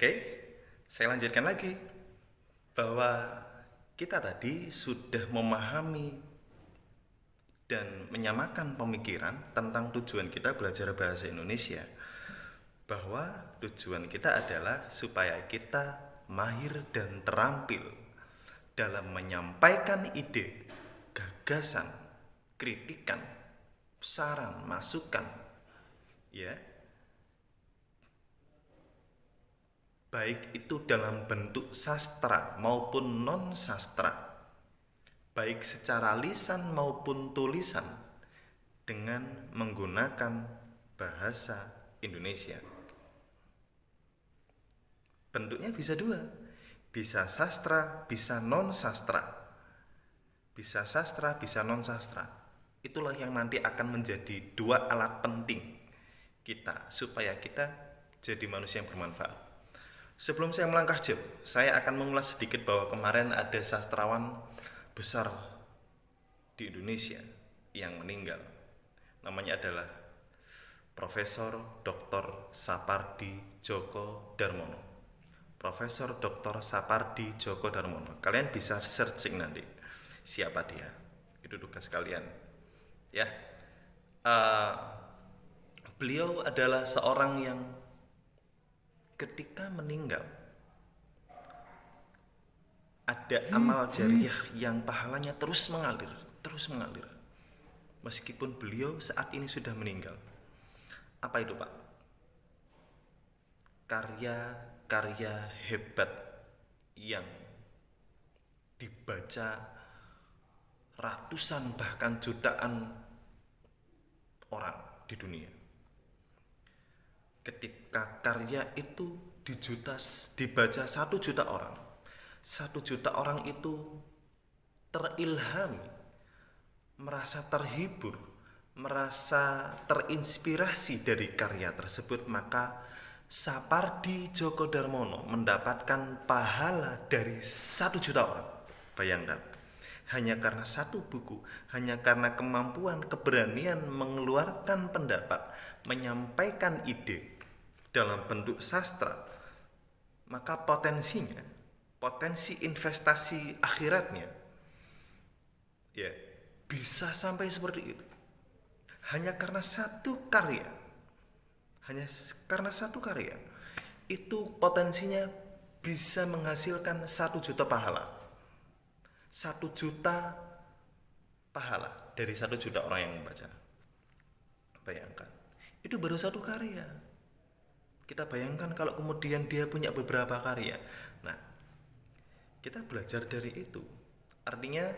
Oke, saya lanjutkan lagi bahwa kita tadi sudah memahami dan menyamakan pemikiran tentang tujuan kita belajar bahasa Indonesia. Bahwa tujuan kita adalah supaya kita mahir dan terampil dalam menyampaikan ide, gagasan, kritikan, saran, masukan, ya, baik itu dalam bentuk sastra maupun non sastra, baik secara lisan maupun tulisan, dengan menggunakan bahasa Indonesia. Bentuknya bisa dua, bisa sastra, bisa non sastra, bisa sastra, bisa non sastra. Itulah yang nanti akan menjadi dua alat penting kita supaya kita jadi manusia yang bermanfaat. Sebelum saya melangkah jauh, saya akan mengulas sedikit bahwa kemarin ada sastrawan besar di Indonesia yang meninggal. Namanya adalah Profesor Dr. Sapardi Djoko Darmono. Profesor Dr. Sapardi Djoko Darmono. Kalian bisa searching nanti siapa dia. Itu tugas kalian. Ya. Uh, Beliau adalah seorang yang ketika meninggal ada amal jariah yang pahalanya terus mengalir, terus mengalir. Meskipun beliau saat ini sudah meninggal. Apa itu, Pak? Karya-karya hebat yang dibaca ratusan bahkan jutaan orang di dunia. Ketika karya itu dibaca 1 juta orang, 1 juta orang itu terilhami, merasa terhibur, merasa terinspirasi dari karya tersebut, maka Sapardi Djoko Darmono mendapatkan pahala dari 1 juta orang. Bayangkan, hanya karena satu buku, hanya karena kemampuan, keberanian mengeluarkan pendapat, menyampaikan ide dalam bentuk sastra, maka potensinya, potensi investasi akhiratnya, ya, bisa sampai seperti itu. Hanya karena satu karya, hanya karena satu karya, itu potensinya bisa menghasilkan 1 juta pahala. 1 juta pahala dari 1 juta orang yang membaca. Bayangkan, itu baru satu karya. Kita bayangkan kalau kemudian dia punya beberapa karya. Nah, kita belajar dari itu. Artinya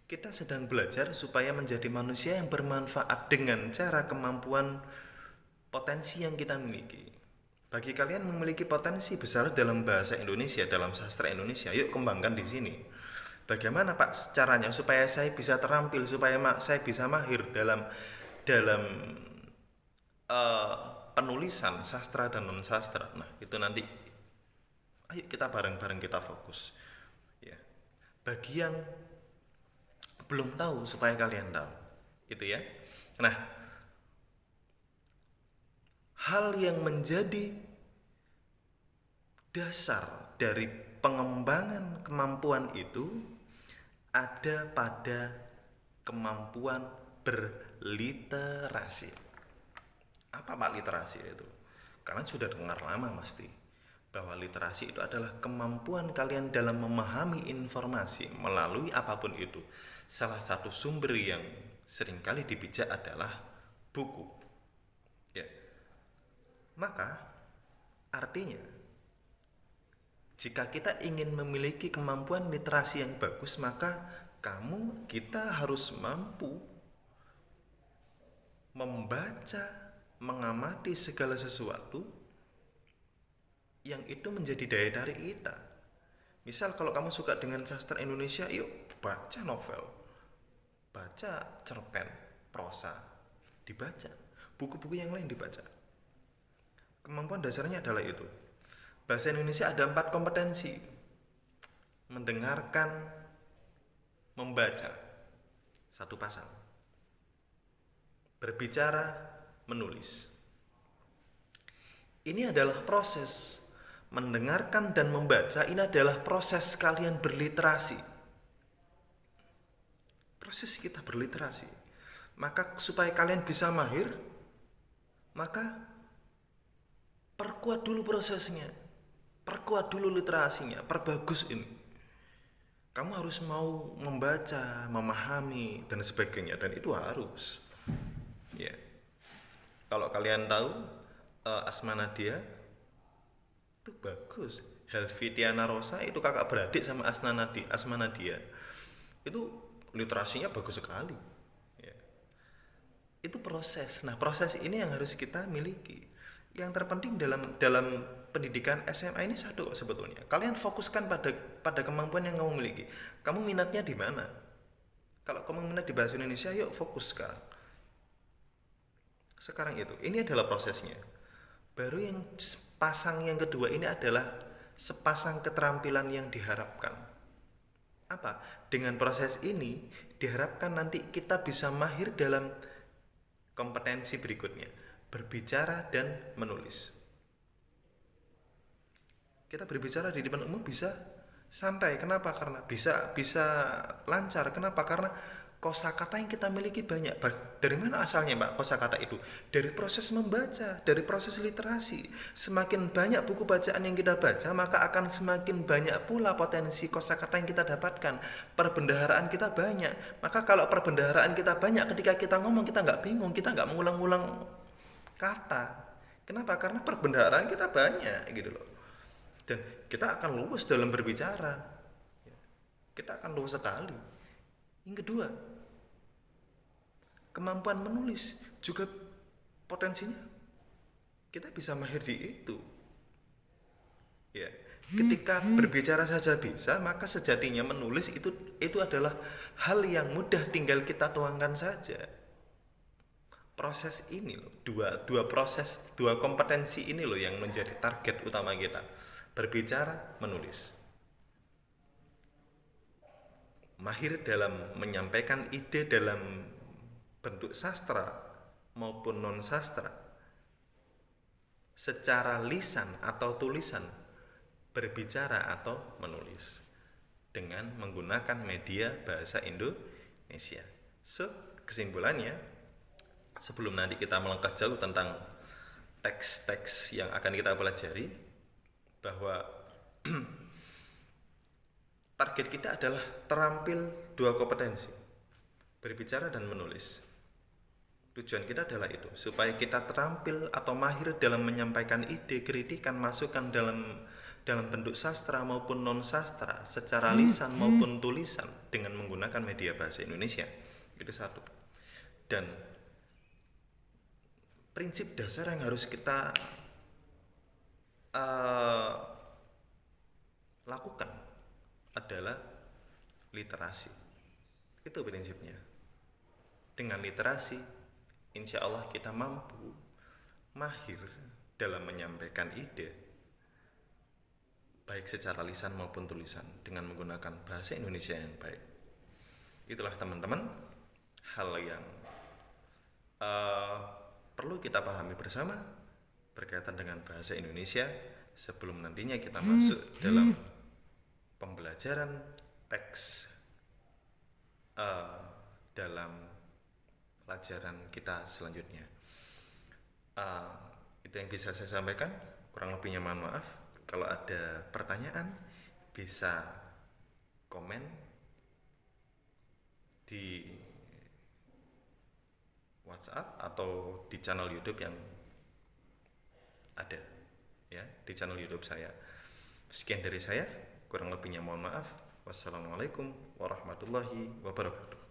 kita sedang belajar supaya menjadi manusia yang bermanfaat dengan cara kemampuan potensi yang kita miliki. Bagi kalian memiliki potensi besar dalam bahasa Indonesia, dalam sastra Indonesia, yuk kembangkan di sini. Bagaimana Pak caranya supaya saya bisa terampil, supaya saya bisa mahir dalam penulisan sastra dan non sastra. Nah, itu nanti ayo kita bareng-bareng kita fokus. Ya. Bagi yang belum tahu supaya kalian tahu. Itu ya. Nah, hal yang menjadi dasar dari pengembangan kemampuan itu ada pada kemampuan berliterasi. Apa Pak literasi itu? Kalian sudah dengar lama pasti bahwa literasi itu adalah kemampuan kalian dalam memahami informasi melalui apapun itu. Salah satu sumber yang seringkali dipijak adalah buku. Ya. Maka artinya jika kita ingin memiliki kemampuan literasi yang bagus, maka kita harus mampu membaca, mengamati segala sesuatu yang itu menjadi daya tarik kita. Misal kalau kamu suka dengan sastra Indonesia, yuk baca novel, baca cerpen, prosa, dibaca, buku-buku yang lain dibaca. Kemampuan dasarnya adalah itu. Bahasa Indonesia ada 4 kompetensi: mendengarkan, membaca, 1 pasang, berbicara, menulis. Ini adalah proses mendengarkan dan membaca ini adalah proses kalian berliterasi. Proses kita berliterasi. Maka supaya kalian bisa mahir, maka perkuat dulu prosesnya. Perkuat dulu literasinya, perbagus ini. Kamu harus mau membaca, memahami dan sebagainya, dan itu harus. Ya. Kalau kalian tahu Asma Nadia itu bagus. Helvitiana Rosa itu kakak beradik sama Asma Nadia. Itu literasinya bagus sekali. Ya. Itu proses. Nah, proses ini yang harus kita miliki. Yang terpenting dalam pendidikan SMA ini satu sebetulnya. Kalian fokuskan pada kemampuan yang kamu miliki. Kamu minatnya di mana? Kalau kamu minat di bahasa Indonesia, yuk fokus sekarang. Sekarang itu. Ini adalah prosesnya. Baru yang pasang yang kedua ini adalah sepasang keterampilan yang diharapkan. Apa? Dengan proses ini diharapkan nanti kita bisa mahir dalam kompetensi berikutnya, berbicara dan menulis. Kita berbicara di depan umum bisa santai. Kenapa? Karena bisa lancar. Kenapa? Karena kosakata yang kita miliki banyak. Dari mana asalnya, Mbak, kosakata itu? Dari proses membaca, dari proses literasi. Semakin banyak buku bacaan yang kita baca, maka akan semakin banyak pula potensi kosakata yang kita dapatkan. Perbendaharaan kita banyak. Maka kalau perbendaharaan kita banyak, ketika kita ngomong kita nggak bingung, kita nggak mengulang-ulang kata. Kenapa? Karena perbendaharaan kita banyak, gitu loh. Dan kita akan luwes dalam berbicara. Kita akan luwes sekali. Yang kedua, kemampuan menulis juga potensinya kita bisa mahir di itu. Ya, ketika berbicara saja bisa, maka sejatinya menulis itu adalah hal yang mudah, tinggal kita tuangkan saja. Proses ini loh, dua kompetensi ini loh yang menjadi target utama kita. Berbicara, menulis. Mahir dalam menyampaikan ide dalam bentuk sastra maupun non sastra secara lisan atau tulisan, berbicara atau menulis dengan menggunakan media bahasa Indonesia. So, kesimpulannya, sebelum nanti kita melangkah jauh tentang teks-teks yang akan kita pelajari, bahwa target kita adalah terampil dua kompetensi, berbicara dan menulis. Tujuan kita adalah itu, supaya kita terampil atau mahir dalam menyampaikan ide, kritikan, masukan dalam bentuk sastra maupun non sastra, secara lisan maupun tulisan dengan menggunakan media bahasa Indonesia. Itu satu. Dan prinsip dasar yang harus kita lakukan adalah literasi. Itu prinsipnya. Dengan literasi, insya Allah kita mampu mahir dalam menyampaikan ide, baik secara lisan maupun tulisan, dengan menggunakan bahasa Indonesia yang baik. Itulah teman-teman hal yang perlu kita pahami bersama berkaitan dengan bahasa Indonesia sebelum nantinya kita masuk dalam pembelajaran teks dalam pelajaran kita selanjutnya. Itu yang bisa saya sampaikan. Kurang lebihnya mohon maaf. Kalau ada pertanyaan bisa komen di WhatsApp atau di channel YouTube yang ada, ya, di channel YouTube saya. Sekian dari saya. Kurang lebihnya mohon maaf. Wassalamualaikum warahmatullahi wabarakatuh.